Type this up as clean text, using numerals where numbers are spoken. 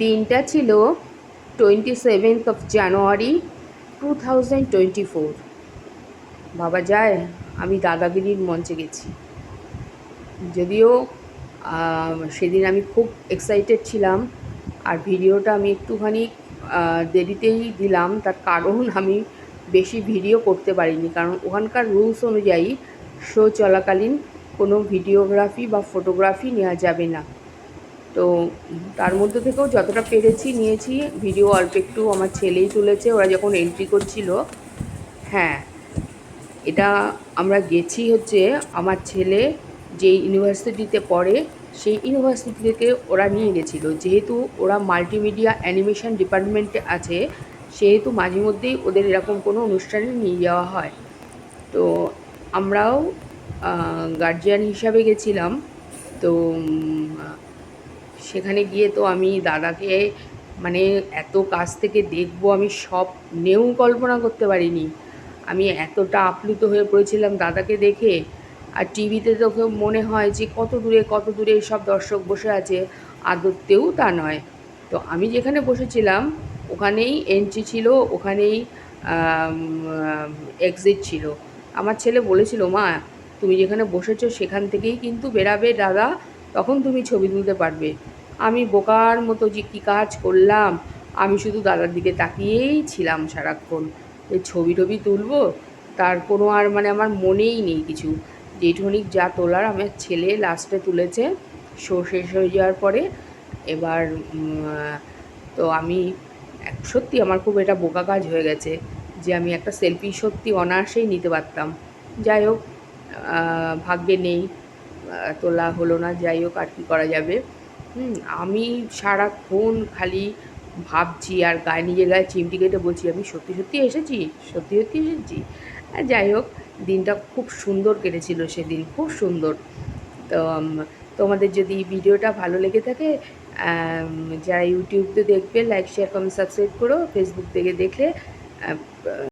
দিনটা ছিল 27 জানুয়ারি 2024। ভাবা যায় আমি দাদাগিরির মঞ্চে গেছি। যদিও সেদিন আমি খুব এক্সাইটেড ছিলাম, আর ভিডিওটা আমি একটুখানি দেরিতেই দিলাম। তার কারণ আমি বেশি ভিডিও করতে পারিনি, কারণ ওখানকার রুলস অনুযায়ী শো চলাকালীন কোনো ভিডিওগ্রাফি বা ফটোগ্রাফি নেওয়া যাবে না। তো তার মধ্যে থেকেও যতটা পেরেছি নিয়েছি। ভিডিও অল্প একটু আমার ছেলেই তুলেছে, ওরা যখন এন্ট্রি করছিল। হ্যাঁ, এটা আমরা গেছি হচ্ছে আমার ছেলে যেই ইউনিভার্সিটিতে পড়ে সেই ইউনিভার্সিটি থেকে ওরা নিয়ে গেছিলো। যেহেতু ওরা মাল্টিমিডিয়া অ্যানিমেশন ডিপার্টমেন্টে আছে, সেহেতু মাঝে মধ্যেই ওদের এরকম কোনো অনুষ্ঠানে নিয়ে যাওয়া হয়। তো আমরাও গার্জিয়ান হিসাবে গেছিলাম। তো সেখানে গিয়ে তো আমি দাদাকে মানে এত কাছ থেকে দেখবো আমি স্বপ্নেও কল্পনা করতে পারিনি। আমি এতটা আপ্লুত হয়ে পড়েছিলাম দাদাকে দেখে। আর টিভিতে তো মনে হয় যে কত দূরে সব দর্শক বসে আছে, আদতেও তা নয়। তো আমি যেখানে বসেছিলাম ওখানেই এন্ট্রি ছিল, ওখানেই এক্সিট ছিল। আমার ছেলে বলেছিল, মা তুমি যেখানে বসেছো সেখান থেকেই কিন্তু বেরাবে দাদা, তখন তুমি ছবি তুলতে পারবে। আমি বোকার মতো যে কী কাজ করলাম, আমি শুধু দাদার দিকে তাকিয়েই ছিলাম সারাক্ষণ। এই ছবি টবি তুলবো তার কোনো আর মানে আমার মনেই নেই কিছু। যেটুকুনি যা তোলার আমার ছেলে লাস্টে তুলেছে শো শেষ হয়ে যাওয়ার পরে। এবার তো আমি সত্যি আমার খুব এটা বোকা কাজ হয়ে গেছে যে আমি একটা সেলফি সত্যি অনায়াসেই নিতে পারতাম। যাই হোক, ভাগ্যে নেই, তোলা হলো না। যাই হোক, আর কী করা যাবে। আমি সারাক্ষণ খালি ভাবছি আর নিজের গায়ে চিমটি কেটে বলছি, আমি সত্যি সত্যি এসেছি, সত্যি সত্যি এসেছি। যাই হোক, দিনটা খুব সুন্দর কেটেছিল সেদিন, খুব সুন্দর। তো তোমাদের যদি ভিডিওটা ভালো লেগে থাকে, যারা ইউটিউবতে দেখবে লাইক শেয়ার কমেন্ট সাবস্ক্রাইব করো। ফেসবুক থেকে দেখলে